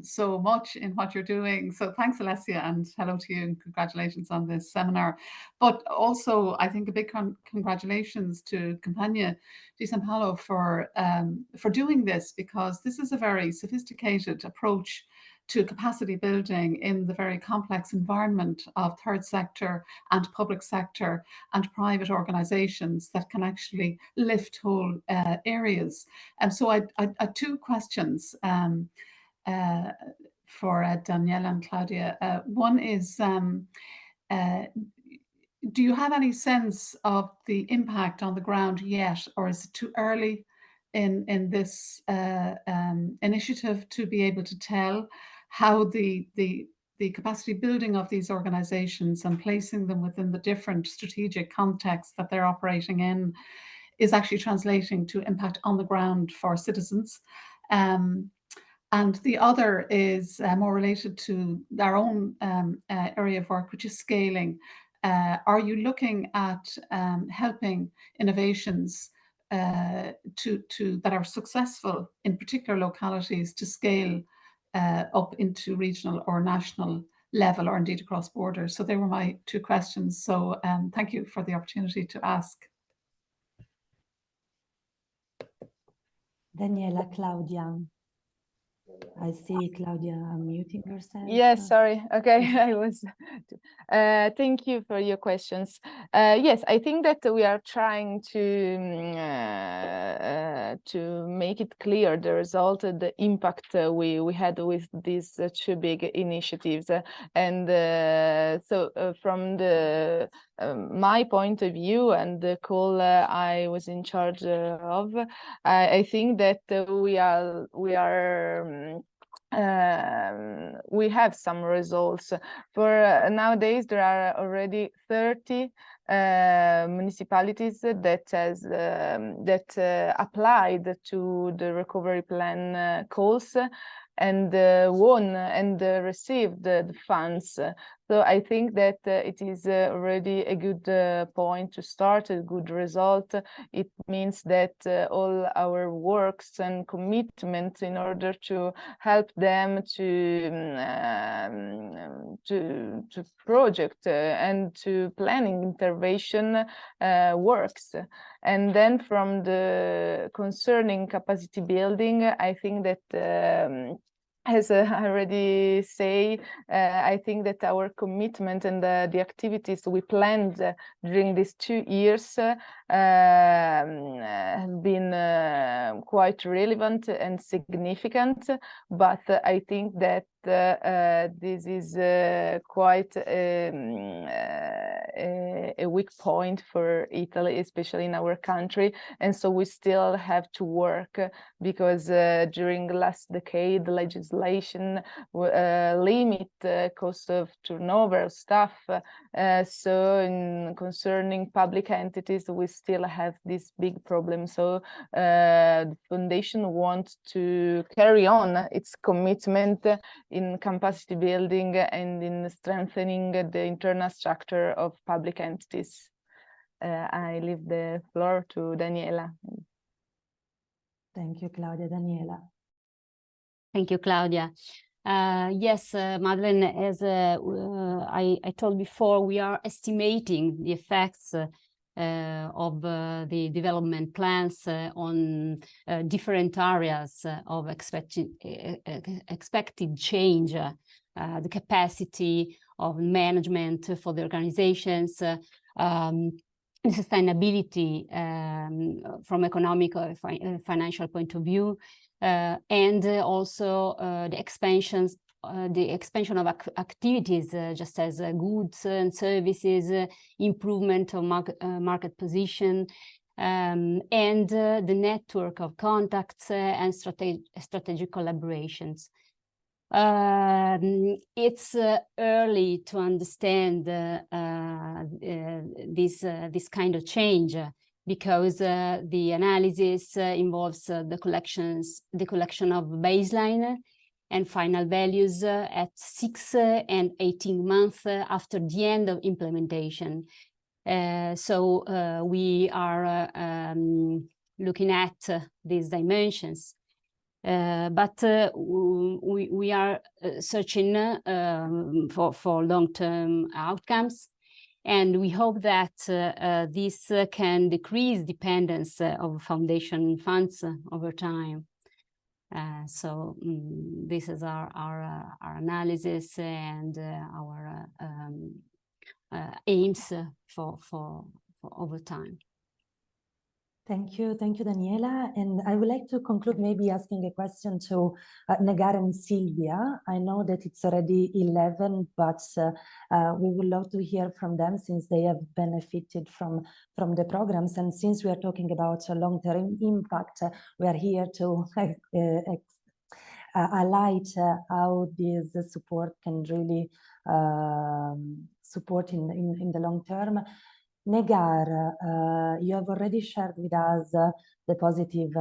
S9: so much in what you're doing. So thanks, Alessia, and hello to you, and congratulations on this seminar. But also, I think a big congratulations to Compagnia di San Paolo for doing this, because this is a very sophisticated approach to capacity building in the very complex environment of third sector and public sector and private organizations that can actually lift whole areas. And so I had two questions for Daniela and Claudia. One is, do you have any sense of the impact on the ground yet, or is it too early in this initiative to be able to tell how the capacity building of these organizations and placing them within the different strategic contexts that they're operating in is actually translating to impact on the ground for citizens? And the other is more related to our own area of work, which is scaling. Are you looking at helping innovations that are successful in particular localities to scale up into regional or national level, or indeed across borders? So they were my two questions. So thank you for the opportunity to ask.
S2: Daniela, Claudia. I see Claudia unmuting herself.
S6: Yes, sorry. Okay, I was. Thank you for your questions. Yes, I think that we are trying to make it clear the result, the impact we had with these two big initiatives, and so from the my point of view and the call I was in charge of, I think that we have some results. For nowadays, there are already 30 municipalities that applied to the recovery plan calls and won and received the funds. So I think that it is already a good point to start, a good result. It means that all our works and commitment in order to help them to project and to planning intervention works. And then from the concerning capacity building, I think that as I already say, I think that our commitment and the activities we planned during these 2 years have been quite relevant and significant. But I think that this is quite a weak point for Italy, especially in our country. And so we still have to work, because during the last decade, the legislation limit cost of turnover of staff. So in concerning public entities, we still have this big problem. So the foundation wants to carry on its commitment in capacity building and in strengthening the internal structure of public entities. I leave the floor to Daniela.
S2: Thank you, Claudia. Daniela.
S3: Thank you, Claudia. Yes, Madeleine, as I told before, we are estimating the effects of the development plans on different areas of expected change, the capacity of management for the organizations, sustainability from economic or financial point of view, and also the expansion of activities, just as goods and services, improvement of market position, and the network of contacts and strategic collaborations. It's early to understand this kind of change, because the analysis involves the collection of baseline and final values at 6 and 18 months after the end of implementation. So we are looking at these dimensions. But we are searching for long-term outcomes, and we hope that this can decrease dependence of foundation funds over time. So this is our analysis and our aims for over time.
S2: Thank you, Daniela. And I would like to conclude maybe asking a question to Negar and Silvia. I know that it's already 11, but we would love to hear from them since they have benefited from the programs. And since we are talking about a long-term impact, we are here to highlight how this support can really support in the long term. Negar, you have already shared with us the positive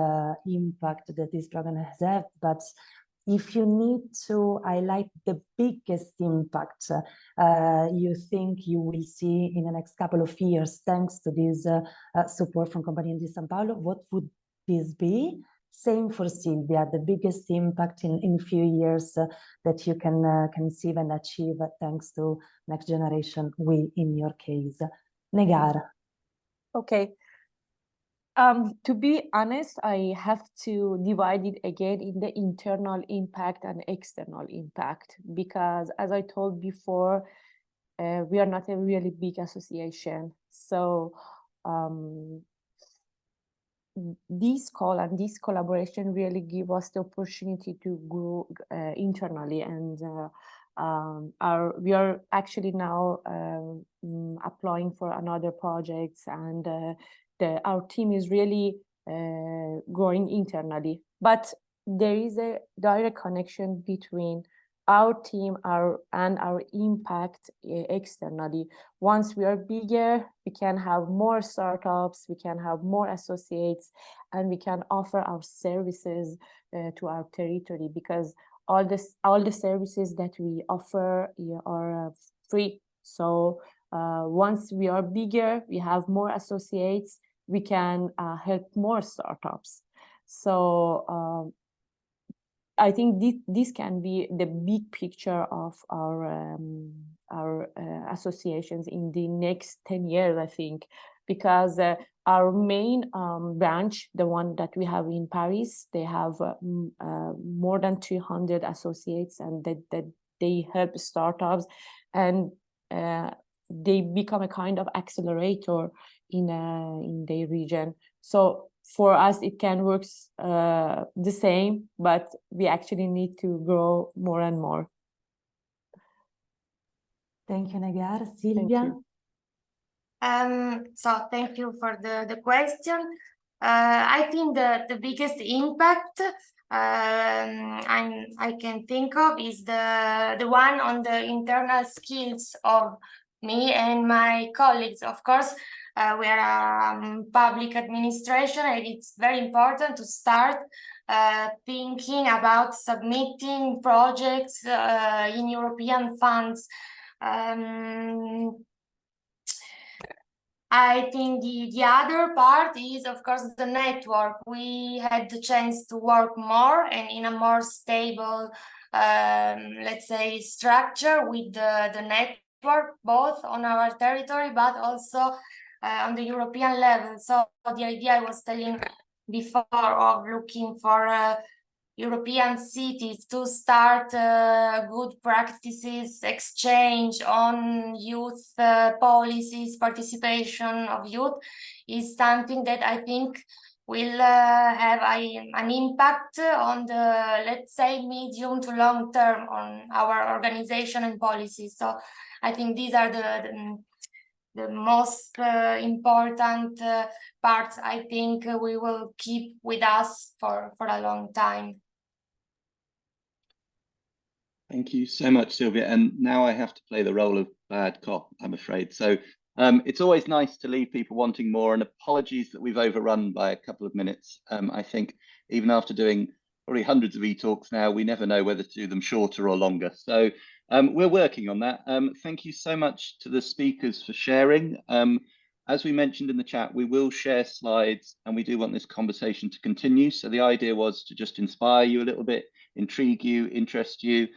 S2: impact that this program has had, but if you need to highlight the biggest impact you think you will see in the next couple of years thanks to this support from Compagnia di San Paolo, what would this be? Same for Silvia, the biggest impact in a few years that you can conceive and achieve thanks to Next Generation We in your case. Negar.
S5: Okay. To be honest, I have to divide it again in the internal impact and external impact, because as I told before, we are not a really big association. So this call and this collaboration really give us the opportunity to grow internally, and we are actually now applying for another projects, and our team is really growing internally. But there is a direct connection between our team and our impact externally. Once we are bigger, we can have more startups, we can have more associates, and we can offer our services to our territory, because all the services that we offer are free. So once we are bigger, we have more associates, we can help more startups. So I think this can be the big picture of our associations in the next 10 years, I think, because our main branch, the one that we have in Paris, they have more than 300 associates, and that they help startups, and they become a kind of accelerator in their region. So for us, it can work the same, but we actually need to grow more and more.
S2: Thank you, Negar. Silvia?
S8: So thank you for the question. I think the biggest impact I can think of is the one on the internal skills of me and my colleagues. Of course, we are public administration, and it's very important to start thinking about submitting projects in European funds. I think the other part is, of course, the network. We had the chance to work more and in a more stable, let's say, structure with the network, both on our territory, but also on the European level. So the idea I was telling before of looking for European cities to start good practices, exchange on youth policies, participation of youth is something that I think will have an impact on the, let's say, medium to long term on our organization and policies. So I think these are the most important parts I think we will keep with us for a long time.
S1: Thank you so much, Sylvia. And now I have to play the role of bad cop, I'm afraid. So it's always nice to leave people wanting more, and apologies that we've overrun by a couple of minutes. I think even after doing probably hundreds of e-talks now, we never know whether to do them shorter or longer. So we're working on that. Thank you so much to the speakers for sharing. As we mentioned in the chat, we will share slides and we do want this conversation to continue. So the idea was to just inspire you a little bit, intrigue you, interest you.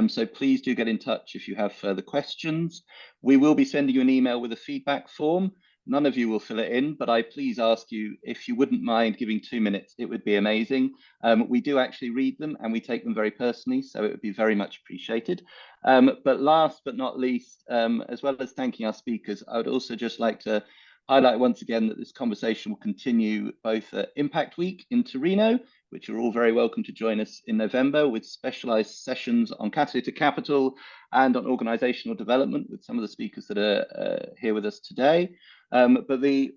S1: So please do get in touch if you have further questions. We will be sending you an email with a feedback form. None of you will fill it in, but I please ask you if you wouldn't mind giving 2 minutes, it would be amazing. We do actually read them and we take them very personally, so it would be very much appreciated. But last but not least, as well as thanking our speakers, I would also just like to highlight once again that this conversation will continue both at Impact Week in Torino, which you're all very welcome to join us in November, with specialized sessions on catalytic capital and on organizational development with some of the speakers that are here with us today. But the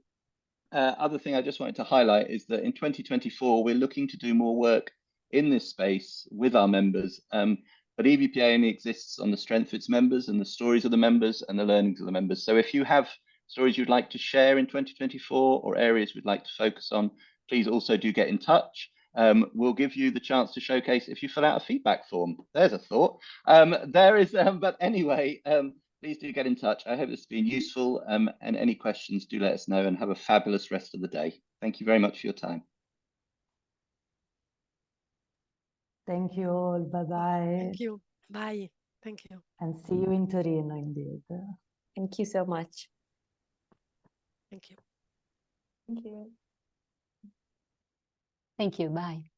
S1: other thing I just wanted to highlight is that in 2024, we're looking to do more work in this space with our members. But EVPA only exists on the strength of its members and the stories of the members and the learnings of the members. So if you have stories you'd like to share in 2024 or areas we'd like to focus on, please also do get in touch. We'll give you the chance to showcase if you fill out a feedback form. There's a thought. But anyway, please do get in touch. I hope this has been useful, and any questions, do let us know, and have a fabulous rest of the day. Thank you very much for your time.
S2: Thank you all. Bye-bye.
S4: Thank you. Bye. Thank you.
S2: And see you in Torino, indeed.
S5: Thank you so much.
S4: Thank you.
S5: Thank you.
S3: Thank you. Bye.